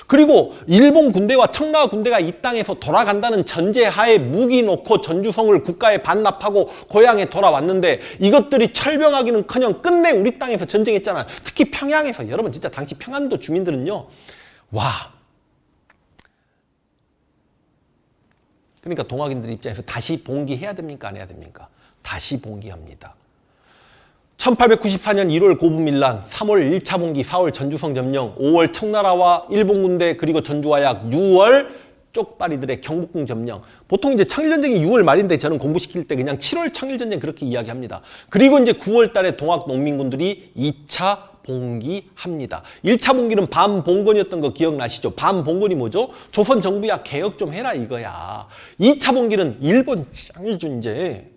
그리고 일본 군대와 청나라 군대가 이 땅에서 돌아간다는 전제하에 무기 놓고 전주성을 국가에 반납하고 고향에 돌아왔는데 이것들이 철병하기는커녕 끝내 우리 땅에서 전쟁했잖아. 특히 평양에서. 여러분 진짜 당시 평안도 주민들은요. 와. 그러니까 동학인들 입장에서 다시 봉기해야 됩니까? 안 해야 됩니까? 다시 봉기합니다. 1894년 1월 고부밀란, 3월 1차 봉기, 4월 전주성 점령, 5월 청나라와 일본 군대 그리고 전주화약, 6월 쪽발이들의 경복궁 점령. 보통 이제 청일전쟁이 6월 말인데 저는 공부시킬 때 그냥 7월 청일전쟁 그렇게 이야기합니다. 그리고 이제 9월 달에 동학 농민군들이 2차 봉기합니다. 1차 봉기는 반봉건이었던 거 기억나시죠? 반봉건이 뭐죠? 조선 정부야 개혁 좀 해라 이거야. 2차 봉기는 일본 짱일준제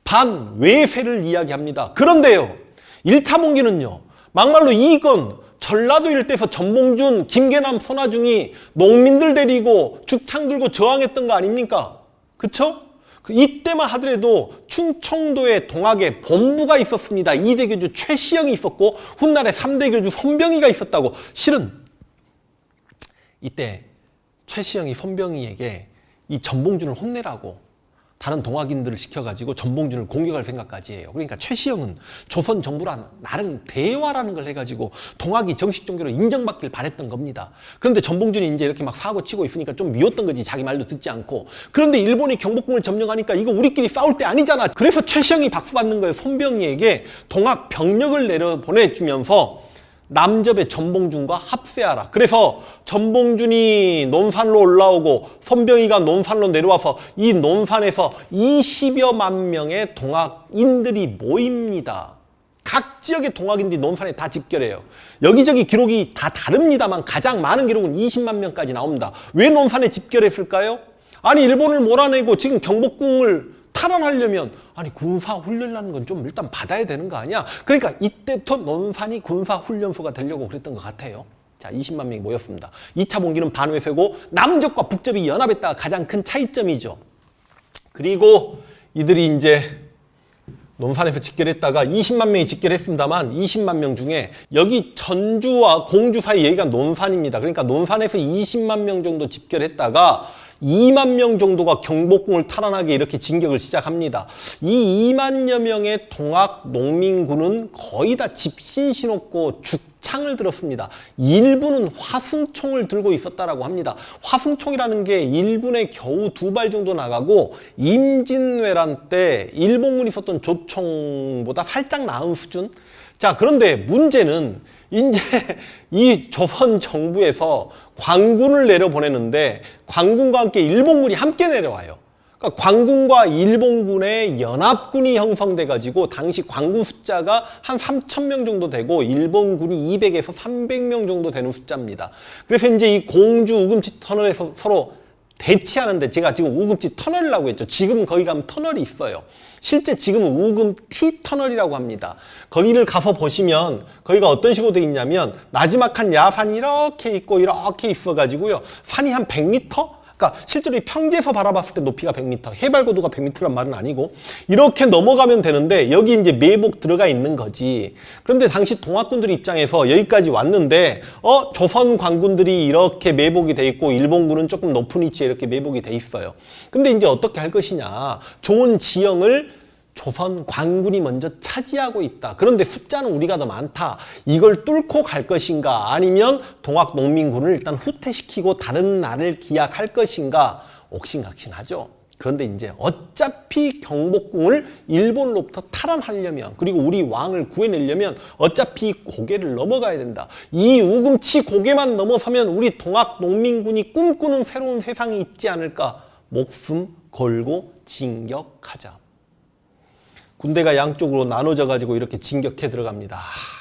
반외세를 이야기합니다. 그런데요. 1차 봉기는요. 막말로 이건 전라도 일대에서 전봉준, 김계남, 손아중이 농민들 데리고 죽창 들고 저항했던 거 아닙니까? 그쵸? 이때만 하더라도 충청도에 동학에 본부가 있었습니다. 2대 교주 최시영이 있었고 훗날에 3대 교주 손병희가 있었다고. 실은 이때 최시영이 손병희에게 이 전봉준을 혼내라고 다른 동학인들을 시켜가지고 전봉준을 공격할 생각까지 해요. 그러니까 최시영은 조선 정부랑 나름 대화라는 걸 해가지고 동학이 정식 종교로 인정받길 바랬던 겁니다. 그런데 전봉준이 이제 이렇게 막 사고 치고 있으니까 좀 미웠던 거지. 자기 말도 듣지 않고. 그런데 일본이 경복궁을 점령하니까 이거 우리끼리 싸울 때 아니잖아. 그래서 최시영이 박수받는 거예요. 손병희에게 동학 병력을 내려보내주면서 남접의 전봉준과 합세하라. 그래서 전봉준이 논산로 올라오고 손병희가 논산로 내려와서 이 논산에서 20여만 명의 동학인들이 모입니다. 각 지역의 동학인들이 논산에 다 집결해요. 여기저기 기록이 다 다릅니다만 가장 많은 기록은 20만 명까지 나옵니다. 왜 논산에 집결했을까요? 아니 일본을 몰아내고 지금 경복궁을 탈환하려면 아니 군사훈련이라는 건 좀 일단 받아야 되는 거 아니야? 그러니까 이때부터 논산이 군사훈련소가 되려고 그랬던 것 같아요. 자, 20만 명이 모였습니다. 2차 봉기는 반외세고 남접과 북접이 연합했다가 가장 큰 차이점이죠. 그리고 이들이 이제 논산에서 집결했다가 20만 명이 집결했습니다만 20만 명 중에 여기 전주와 공주 사이 여기가 논산입니다. 그러니까 논산에서 20만 명 정도 집결했다가 2만 명 정도가 경복궁을 탈환하게 이렇게 진격을 시작합니다. 이 2만여 명의 동학 농민군은 거의 다 집신 신었고 죽창을 들었습니다. 일부는 화승총을 들고 있었다라고 합니다. 화승총이라는 게 1분에 겨우 2발 정도 나가고 임진왜란 때 일본군이 썼던 조총보다 살짝 나은 수준? 자, 그런데 문제는 이제 이 조선 정부에서 관군을 내려보내는데 관군과 함께 일본군이 함께 내려와요. 그러니까 관군과 일본군의 연합군이 형성돼 가지고 당시 관군 숫자가 한 3,000명 정도 되고 일본군이 200에서 300명 정도 되는 숫자입니다. 그래서 이제 이 공주 우금치 터널에서 서로 대치하는데 제가 지금 우금치 터널이라고 했죠. 지금 거기 가면 터널이 있어요. 실제 지금은 우금 T 터널이라고 합니다. 거기를 가서 보시면 거기가 어떤 식으로 되어 있냐면 나지막한 야산이 이렇게 있고 이렇게 있어가지고요. 산이 한 100m? 그러니까 실제로 이 평지에서 바라봤을 때 높이가 100m, 해발 고도가 100m란 말은 아니고 이렇게 넘어가면 되는데 여기 이제 매복 들어가 있는 거지. 그런데 당시 동학군들 입장에서 여기까지 왔는데 조선 관군들이 이렇게 매복이 돼 있고 일본군은 조금 높은 위치에 이렇게 매복이 돼 있어요. 근데 이제 어떻게 할 것이냐. 좋은 지형을 조선 관군이 먼저 차지하고 있다. 그런데 숫자는 우리가 더 많다. 이걸 뚫고 갈 것인가 아니면 동학 농민군을 일단 후퇴시키고 다른 날을 기약할 것인가 옥신각신하죠. 그런데 이제 어차피 경복궁을 일본으로부터 탈환하려면 그리고 우리 왕을 구해내려면 어차피 고개를 넘어가야 된다. 이 우금치 고개만 넘어서면 우리 동학 농민군이 꿈꾸는 새로운 세상이 있지 않을까. 목숨 걸고 진격하자. 군대가 양쪽으로 나눠져 가지고 이렇게 진격해 들어갑니다.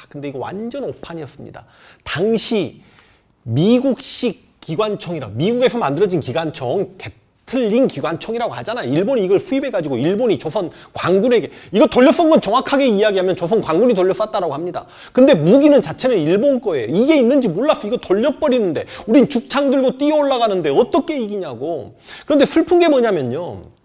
근데 이거 완전 오판이었습니다. 당시 미국식 기관총이라 미국에서 만들어진 기관총 게틀링 기관총이라고 하잖아. 일본이 이걸 수입해 가지고 일본이 조선 관군에게 이거 돌려 쏜 건 정확하게 이야기하면 조선 관군이 돌려 쐈다라고 합니다. 근데 무기는 자체는 일본 거예요. 이게 있는지 몰랐어. 이거 돌려버리는데 우린 죽창 들고 뛰어 올라가는데 어떻게 이기냐고. 그런데 슬픈 게 뭐냐면요.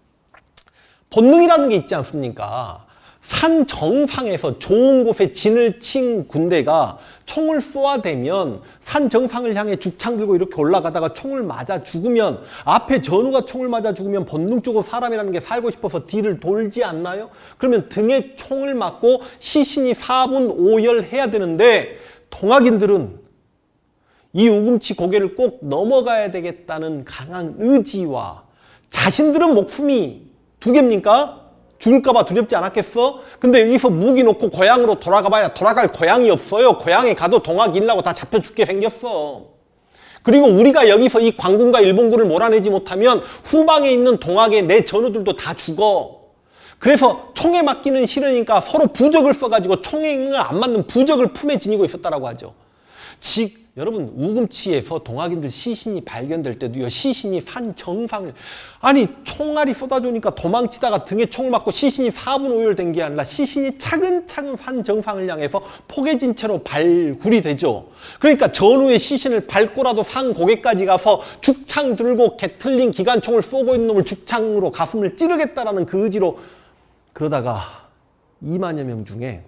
본능이라는 게 있지 않습니까? 산 정상에서 좋은 곳에 진을 친 군대가 총을 쏘아대면 산 정상을 향해 죽창 들고 이렇게 올라가다가 총을 맞아 죽으면, 앞에 전우가 총을 맞아 죽으면 본능적으로 사람이라는 게 살고 싶어서 뒤를 돌지 않나요? 그러면 등에 총을 맞고 시신이 4분 5열 해야 되는데, 동학인들은 이 우금치 고개를 꼭 넘어가야 되겠다는 강한 의지와, 자신들은 목숨이 2개입니까? 죽을까봐 두렵지 않았겠어? 근데 여기서 무기 놓고 고향으로 돌아가봐야 돌아갈 고향이 없어요. 고향에 가도 동학 일라고 다 잡혀 죽게 생겼어. 그리고 우리가 여기서 이 광군과 일본군을 몰아내지 못하면 후방에 있는 동학의 내 전우들도 다 죽어. 그래서 총에 맞기는 싫으니까 서로 부적을 써가지고 총에 안 맞는 부적을 품에 지니고 있었다라고 하죠. 여러분, 우금치에서 동학인들 시신이 발견될 때도요, 시신이 산 정상을, 아니 총알이 쏟아지니까 도망치다가 등에 총을 맞고 시신이 4분 5열 된 게 아니라 시신이 차근차근 산 정상을 향해서 포개진 채로 발굴이 되죠. 그러니까 전우의 시신을 밟고라도 산 고개까지 가서 죽창 들고 게틀링 기관총을 쏘고 있는 놈을 죽창으로 가슴을 찌르겠다라는 그 의지로, 그러다가 2만여 명 중에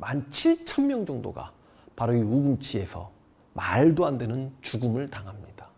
17,000명 정도가 바로 이 우금치에서 말도 안 되는 죽음을 당합니다.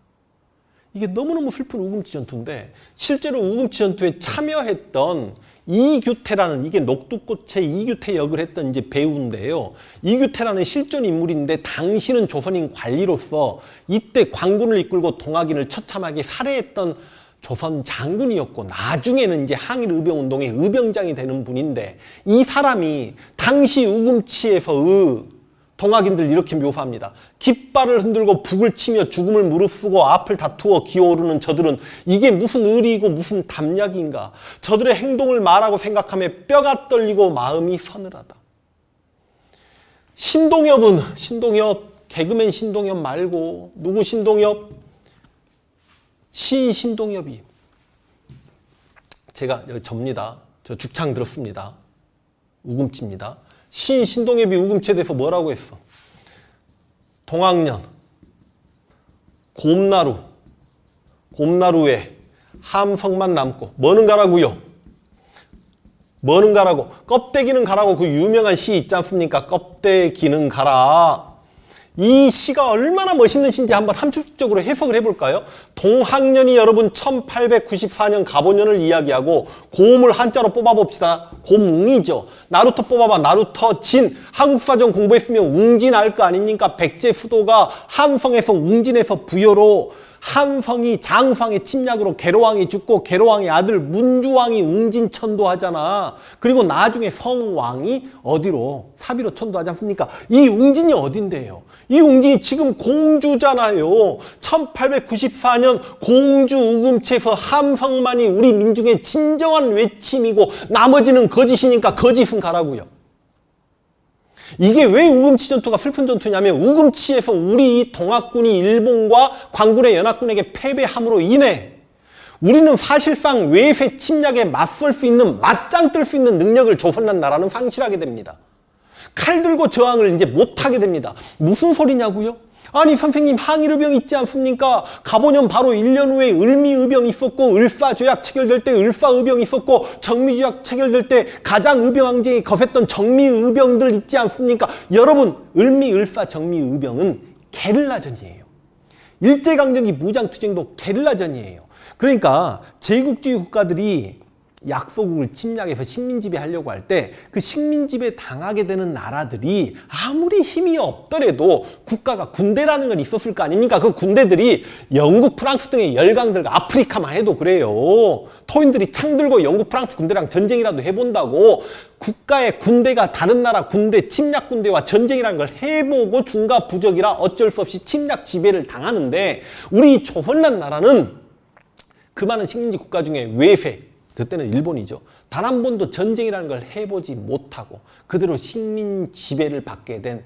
이게 너무너무 슬픈 우금치 전투인데, 실제로 우금치 전투에 참여했던 이규태라는, 이게 녹두꽃의 이규태 역을 했던 이제 배우인데요. 이규태라는 실존 인물인데, 당시는 조선인 관리로서 이때 관군을 이끌고 동학인을 처참하게 살해했던 조선 장군이었고, 나중에는 이제 항일 의병 운동의 의병장이 되는 분인데, 이 사람이 당시 우금치에서 동학인들 이렇게 묘사합니다. 깃발을 흔들고 북을 치며 죽음을 무릅쓰고 앞을 다투어 기어오르는 저들은 이게 무슨 의리이고 무슨 담력인가. 저들의 행동을 말하고 생각하며 뼈가 떨리고 마음이 서늘하다. 신동엽, 개그맨 신동엽 말고, 누구 신동엽? 시인 신동엽이, 제가 여기 접니다. 저 죽창 들었습니다. 우금치입니다. 시인 신동엽이 우금치에 대해서 뭐라고 했어? 동학년, 곰나루에 함성만 남고, 뭐는 가라고요? 뭐는 가라고? 껍데기는 가라고. 그 유명한 시 있지 않습니까? 껍데기는 가라. 이 시가 얼마나 멋있는 시인지 한번 함축적으로 해석을 해볼까요? 동학년이 여러분 1894년 갑오년을 이야기하고, 곰을 한자로 뽑아봅시다. 곰웅이죠. 나루토 뽑아봐. 나루토 진. 한국사전 공부했으면 웅진 알 거 아닙니까? 백제 수도가 함성에서 웅진에서 부여로, 함성이 장수왕의 침략으로 계로왕이 죽고, 계로왕의 아들 문주왕이 웅진 천도하잖아. 그리고 나중에 성왕이 어디로? 사비로 천도하지 않습니까? 이 웅진이 어딘데요? 이 웅진이 지금 공주잖아요. 1894년 공주 우금치에서 함성만이 우리 민중의 진정한 외침이고, 나머지는 거짓이니까 거짓은 가라고요. 이게 왜 우금치 전투가 슬픈 전투냐면, 우금치에서 우리 동학군이 일본과 광군의 연합군에게 패배함으로 인해 우리는 사실상 외세 침략에 맞설 수 있는, 맞짱 뜰 수 있는 능력을 조선란 나라는 상실하게 됩니다. 칼 들고 저항을 이제 못하게 됩니다. 무슨 소리냐고요? 아니 선생님, 항일의병 있지 않습니까? 갑오년 바로 1년 후에 을미의병이 있었고, 을사조약 체결될 때 을사의병이 있었고, 정미조약 체결될 때 가장 의병항쟁이 거셌던 정미의병들 있지 않습니까? 여러분, 을미, 을사, 정미의병은 게릴라전이에요. 일제강점기 무장투쟁도 게릴라전이에요. 그러니까 제국주의 국가들이 약소국을 침략해서 식민지배하려고 할 때, 그 식민지배 당하게 되는 나라들이 아무리 힘이 없더라도 국가가 군대라는 건 있었을 거 아닙니까? 그 군대들이 영국, 프랑스 등의 열강들과, 아프리카만 해도 그래요. 토인들이 창 들고 영국, 프랑스 군대랑 전쟁이라도 해본다고. 국가의 군대가 다른 나라 군대, 침략 군대와 전쟁이라는 걸 해보고 중과 부적이라 어쩔 수 없이 침략 지배를 당하는데, 우리 조선란 나라는 그 많은 식민지 국가 중에 외세, 그때는 일본이죠. 단 한 번도 전쟁이라는 걸 해보지 못하고 그대로 식민 지배를 받게 된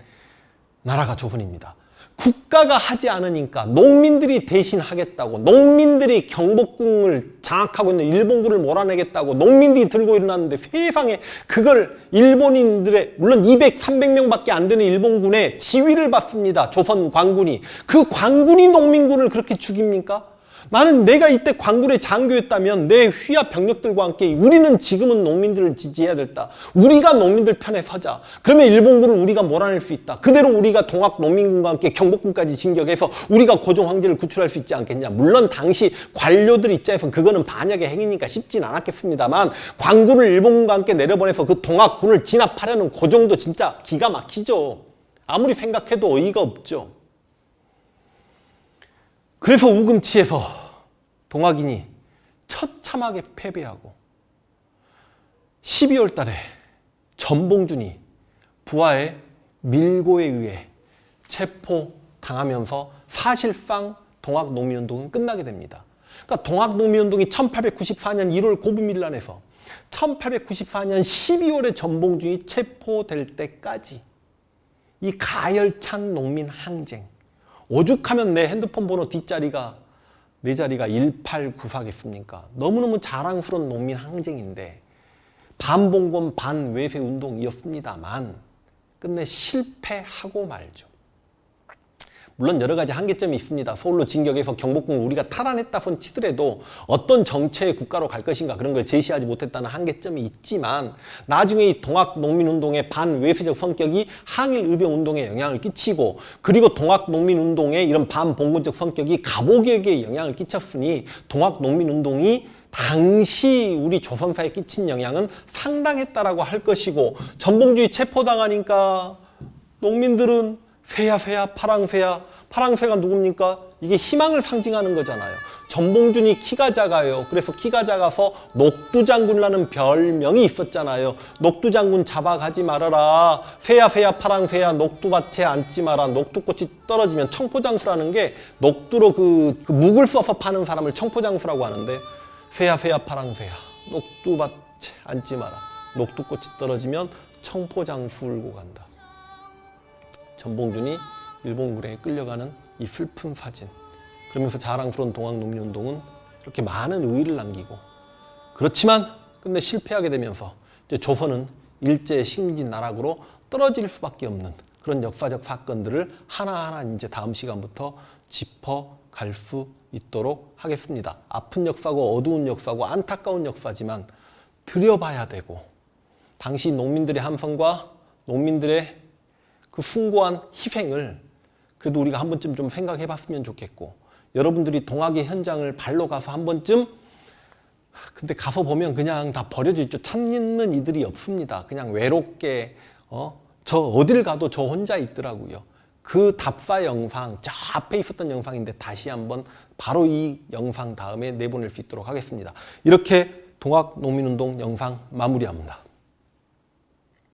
나라가 조선입니다. 국가가 하지 않으니까 농민들이 대신 하겠다고, 농민들이 경복궁을 장악하고 있는 일본군을 몰아내겠다고 농민들이 들고 일어났는데, 세상에 그걸 일본인들의, 물론 200, 300명밖에 안 되는 일본군의 지휘를 받습니다. 조선 관군이. 그 관군이 농민군을 그렇게 죽입니까? 나는 내가 이때 광군의 장교였다면 내 휘하 병력들과 함께 우리는 지금은 농민들을 지지해야 됐다. 우리가 농민들 편에 서자. 그러면 일본군을 우리가 몰아낼 수 있다. 그대로 우리가 동학 농민군과 함께 경복궁까지 진격해서 우리가 고종 황제를 구출할 수 있지 않겠냐. 물론 당시 관료들 입장에서는 그거는 반역의 행위니까 쉽진 않았겠습니다만 광군을 일본군과 함께 내려보내서 그 동학군을 진압하려는 고종도 진짜 기가 막히죠. 아무리 생각해도 어이가 없죠. 그래서 우금치에서 동학인이 처참하게 패배하고 12월 달에 전봉준이 부하의 밀고에 의해 체포당하면서 사실상 동학농민운동은 끝나게 됩니다. 그러니까 동학농민운동이 1894년 1월 고분밀란에서 1894년 12월에 전봉준이 체포될 때까지 이 가열찬 농민 항쟁, 오죽하면 내 핸드폰 번호 뒷자리가 네 자리가 1894겠습니까? 너무너무 자랑스러운 농민 항쟁인데 반봉건 반외세 운동이었습니다만 끝내 실패하고 말죠. 물론 여러 가지 한계점이 있습니다. 서울로 진격해서 경복궁을 우리가 탈환했다 손 치더라도 어떤 정체의 국가로 갈 것인가 그런 걸 제시하지 못했다는 한계점이 있지만 나중에 이 동학농민운동의 반외세적 성격이 항일의병운동에 영향을 끼치고 그리고 동학농민운동의 이런 반봉건적 성격이 갑오개혁에 영향을 끼쳤으니 동학농민운동이 당시 우리 조선사에 끼친 영향은 상당했다라고 할 것이고 전봉준이 체포당하니까 농민들은 쇠야 파랑쇠야. 파랑쇠가 누굽니까? 이게 희망을 상징하는 거잖아요. 전봉준이 키가 작아요. 그래서 키가 작아서 녹두장군이라는 별명이 있었잖아요. 녹두장군 잡아가지 말아라. 쇠야 파랑쇠야 녹두밭에 앉지 마라. 녹두꽃이 떨어지면 청포장수라는 게 녹두로 그 묵을 써서 파는 사람을 청포장수라고 하는데 쇠야 파랑쇠야 녹두밭에 앉지 마라. 녹두꽃이 떨어지면 청포장수 울고 간다. 전봉준이 일본군에 끌려가는 이 슬픈 사진. 그러면서 자랑스러운 동학농민운동은 이렇게 많은 의의를 남기고 그렇지만 끝내 실패하게 되면서 이제 조선은 일제 식민지 나락으로 떨어질 수밖에 없는 그런 역사적 사건들을 하나하나 이제 다음 시간부터 짚어갈 수 있도록 하겠습니다. 아픈 역사고 어두운 역사고 안타까운 역사지만 들여봐야 되고 당시 농민들의 함성과 농민들의 그 숭고한 희생을 그래도 우리가 한 번쯤 좀 생각해 봤으면 좋겠고 여러분들이 동학의 현장을 발로 가서 한 번쯤 근데 가서 보면 그냥 다 버려져 있죠. 찾는 이들이 없습니다. 그냥 외롭게 저 어딜 가도 저 혼자 있더라고요. 그 답사 영상 저 앞에 있었던 영상인데 다시 한번 바로 이 영상 다음에 내보낼 수 있도록 하겠습니다. 이렇게 동학농민운동 영상 마무리합니다.